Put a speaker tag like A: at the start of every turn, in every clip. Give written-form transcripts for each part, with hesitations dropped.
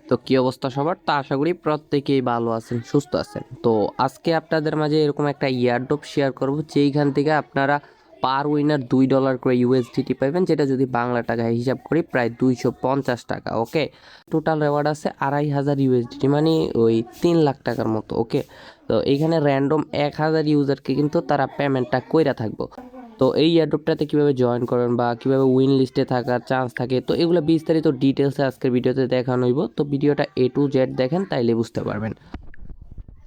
A: তো কি অবস্থা সবার? তো আশা করি প্রত্যেকেই ভালো আছেন, সুস্থ আছেন। তো আজকে আপনাদের মাঝে এরকম একটা ইয়ারড্রপ শেয়ার করব, যেইখান থেকে আপনারা পার উইনার $2 করে ইউএসডিটি পাবেন, যেটা যদি বাংলা টাকায় হিসাব করি প্রায় 250 টাকা। ওকে, টোটাল রেওয়ার্ড আছে 2500 ইউএসডিটি, মানে ওই 3 লাখ টাকার মতো। ওকে, তো এইখানে র্যান্ডম 1000 ইউজারকে কিন্তু তারা পেমেন্টটা কইরা থাকবো। তো এই এয়ারড্রপটাতে কীভাবে জয়েন করবেন বা কীভাবে উইন লিস্টে থাকার চান্স থাকে, তো এগুলো বিস্তারিত ডিটেলসে আজকের ভিডিওতে দেখানো হইব। তো ভিডিওটা A to Z দেখেন, তাইলে বুঝতে পারবেন।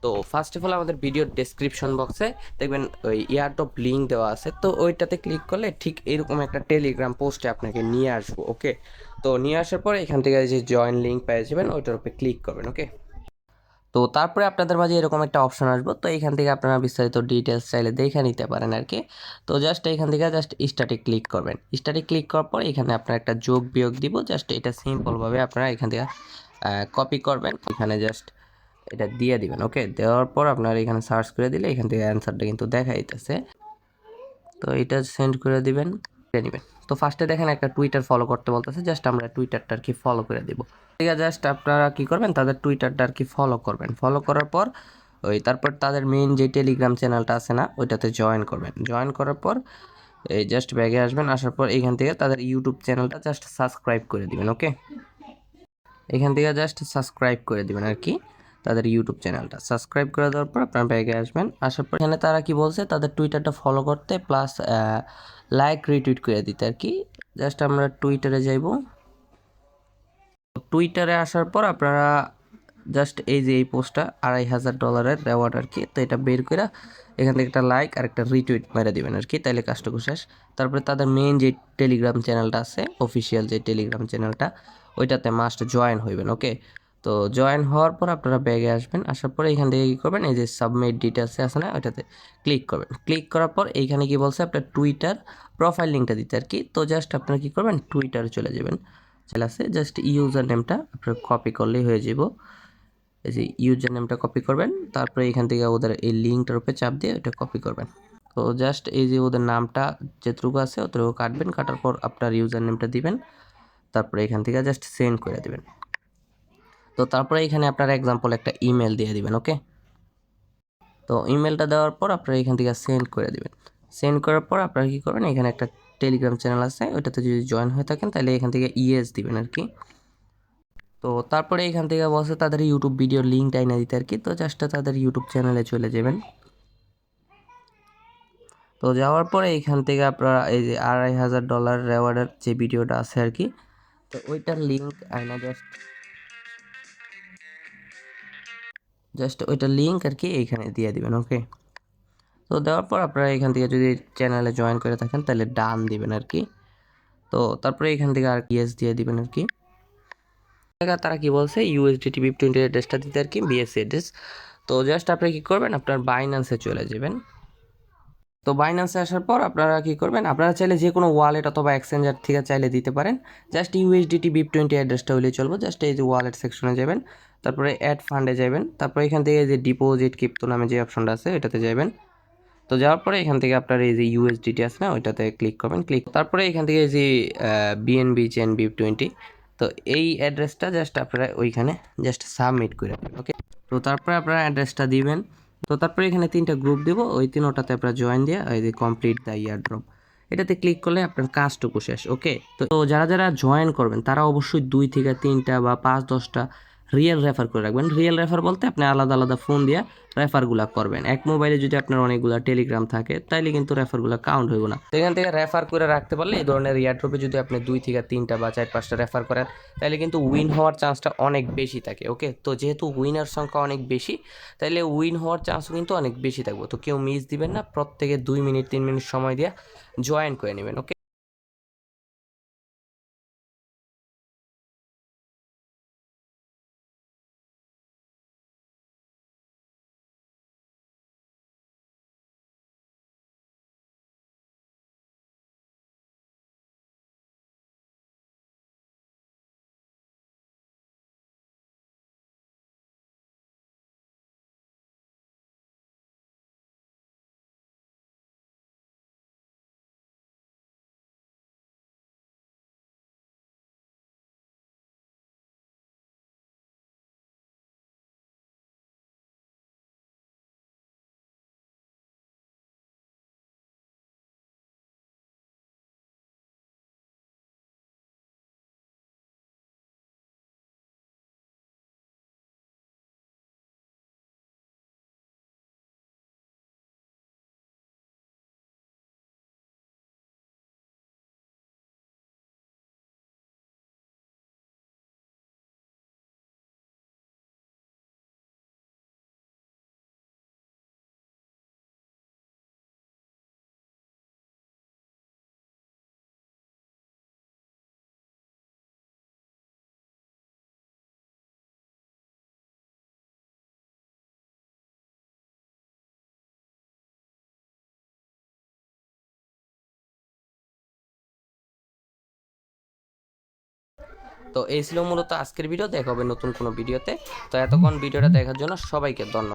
A: তো ফার্স্ট অফ অল আমাদের ভিডিওর ডেসক্রিপশন বক্সে দেখবেন ওই এয়ারড্রপ লিঙ্ক দেওয়া আছে। তো ওইটাতে ক্লিক করলে ঠিক এরকম একটা টেলিগ্রাম পোস্টে আপনাকে নিয়ে আসবো। ওকে, তো নিয়ে আসার পরে এখান থেকে যে জয়েন লিঙ্ক পেয়ে যাবেন, ওইটার উপরে ক্লিক করবেন। ওকে, তো তারপরে আপনাদের মাঝে এরকম একটা অপশন আসবো। তো এইখান থেকে আপনারা বিস্তারিত ডিটেলস চাইলে দেখে নিতে পারেন আর কি। তো জাস্ট এখান থেকে জাস্ট স্টার্টে ক্লিক করবেন। স্টার্টে ক্লিক করার পর এখানে আপনার একটা যোগ বিয়োগ দিব। জাস্ট এটা সিম্পলভাবে আপনারা এখান থেকে কপি করবেন, এখানে জাস্ট এটা দিয়ে দিবেন। ওকে, দেওয়ার পর আপনার এখানে সার্চ করে দিলে এখান থেকে অ্যান্সারটা কিন্তু দেখা দিতেছে। তো এটা সেন্ড করে দিবেন, নেবেন। তো ফার্স্টে দেখেন একটা টুইটার ফলো করতে বলতেছে, জাস্ট আমরা টুইটারটা আর কি ফলো করে দিব। ঠিক আছে, জাস্ট আপনারা কি করবেন, তাদের টুইটারটা আর কি ফলো করবেন। ফলো করার পর তারপর তাদের মেইন যে টেলিগ্রাম চ্যানেলটা আছে না, ওইটাতে জয়েন করবেন। জয়েন করার পর এই জাস্ট ব্যাগে আসবেন। আসার পর এইখান থেকে তাদের ইউটিউব চ্যানেলটা জাস্ট সাবস্ক্রাইব করে দিবেন। ওকে, এখান থেকে জাস্ট সাবস্ক্রাইব করে দিবেন আর কি, তাদের ইউটিউব চ্যানেলটা সাবস্ক্রাইব করে দেওয়ার পর আপনার ব্যাগে আসবেন। আসার পর এখানে তারা কি বলছে, তাদের টুইটারটা ফলো করতে প্লাস লাইক রিটুইট করে দিতে আর কি। জাস্ট আমরা টুইটারে যাইব। টুইটারে আসার পর আপনারা জাস্ট এই যে এই পোস্টটা $2500 রেওয়ার্ড আর কি, তো এটা বের করে এখান থেকে একটা লাইক আর একটা রিটুইট মেরে দিবেন আর কি, তাইলে কাজটুকু শেষ। তারপরে তাদের মেইন যে টেলিগ্রাম চ্যানেলটা আছে, অফিসিয়াল যে টেলিগ্রাম চ্যানেলটা, ওইটাতে মাস্ট জয়েন হইবেন। ওকে, তো জয়েন হওয়ার পর আপনারা ব্যাগে আসবেন। আসার পরে এখান থেকে কী করবেন, এই যে সাবমিট ডিটেলসে আছে না, ওইটাতে ক্লিক করবেন। ক্লিক করার পর এইখানে কি বলছে, আপনার টুইটার প্রোফাইল লিঙ্কটা দিতে আর কি। তো জাস্ট আপনারা কী করবেন, টুইটারে চলে যাবেন। আছে জাস্ট ইউজার নেমটা আপনার কপি করলেই হয়ে যাব। এই যে ইউজার নেমটা কপি করবেন, তারপরে এখান থেকে ওদের এই লিঙ্কটার উপরে চাপ দিয়ে ওটা কপি করবেন। তো জাস্ট এই যে ওদের নামটা যেটুকু আছে অতটুকু কাটবেন, কাটার পর আপনার ইউজার নেমটা দিবেন, তারপরে এখান থেকে জাস্ট সেন্ড করে দিবেন। তো তারপরে এখানে আপনার এক্সাম্পল একটা ইমেল দিয়ে দিবেন। ওকে, তো ইমেলটা দেওয়ার পর আপনারা এখান থেকে সেন্ড করে দিবেন। সেন্ড করার পর আপনারা কী করবেন, এখানে একটা টেলিগ্রাম চ্যানেল আছে, ওইটাতে যদি জয়েন হয়ে থাকেন তাহলে এখান থেকে ইয়েস দিবেন আর কি। তো তারপরে এখান থেকে বলছে তাদের ইউটিউব ভিডিওর লিঙ্কটা এনে দিতে আর কি। তো জাস্ট তাদের ইউটিউব চ্যানেলে চলে যাবেন। তো যাওয়ার পরে এইখান থেকে আপনারা এই যে $2500 রেওয়ার্ডের যে ভিডিওটা আছে আর কি, তো ওইটার লিঙ্ক আইনা জাস্ট ওইটার লিঙ্ক আর কি এইখানে দিয়ে দিবেন। ওকে, তো দেওয়ার পর আপনারা এখান থেকে যদি চ্যানেলে জয়েন করে থাকেন তাহলে ডান দিবেন আর কি। তো তারপরে এখান থেকে আর ইয়েস দিয়ে দিবেন আর কি। তারা কি বলছে, ইউএসডিটি BIP20 অ্যাড্রেসটা দিতে আর কি, বিএসসি অ্যাড্রেস। তো জাস্ট আপনি কি করবেন, আপনার বাইন্যান্সে চলে যাবেন। তো বাইন্যান্সে আসার পর আপনারা কি করবেন, আপনারা চাইলে যে কোনো ওয়ালেট অথবা এক্সচেঞ্জার থেকে চাইলে দিতে পারেন। জাস্ট ইউএসডিটি BIP20 অ্যাড্রেসটা হলেই চলবে। জাস্ট এই যে ওয়ালেট সেকশনে যাবেন, তারপরে অ্যাড ফান্ডে যাবেন, তারপরে এখান থেকে যে ডিপোজিট ক্রিপ্টো নামে যে অপশনটা আছে এটাতে যাবেন। তো যাওয়ার পরে এখান থেকে আপনার এই যে ইউএসডিটি আছে না, ওইটাতে ক্লিক করবেন। তারপরে এখান থেকে যে বিএনবি চেন BIP20, তো এই অ্যাড্রেসটা জাস্ট আপনারা ওইখানে জাস্ট সাবমিট করে দেবেন। ওকে, তো তারপরে আপনারা অ্যাড্রেসটা দিবেন। তো তারপরে এখানে 3টা গ্রুপ দিব, ওই 3টাতে আপনারা জয়েন দিয়ে এই যে কমপ্লিট দ্য ইয়ারড্রপ, এটাতে ক্লিক করলে আপনার কাজটুকু শেষ। ওকে, তো যারা যারা জয়েন করবেন তারা অবশ্যই 2 থেকে 3টা বা 5-10টা রিয়েল রেফার করে রাখবেন। রিয়েল রেফার বলতে আপনি আলাদা আলাদা ফোন দিয়ে রেফারগুলো করবেন। এক মোবাইলে যদি আপনার অনেকগুলো টেলিগ্রাম থাকে তাইলে কিন্তু রেফারগুলো কাউন্ট হইব না। তো এখান থেকে রেফার করে রাখতে পারলে এই ধরনের ইয়ারড্রপে যদি আপনি 2 থেকে 3টা বা 4-5টা রেফার করেন তাহলে কিন্তু উইন হওয়ার চান্সটা অনেক বেশি থাকে। ওকে, তো যেহেতু উইনার সংখ্যা অনেক বেশি, তাইলে উইন হওয়ার চান্সও কিন্তু অনেক বেশি থাকবে। তো কেউ মিস দিবেন না, প্রত্যেকে 2 মিনিট 3 মিনিট সময় দিয়ে জয়েন করে নেবেন। ওকে। তো এই ছিল মূলত আজকের ভিডিও, দেখা হবে নতুন কোনো ভিডিওতে। তো এতক্ষণ ভিডিওটা দেখার জন্য সবাইকে ধন্যবাদ।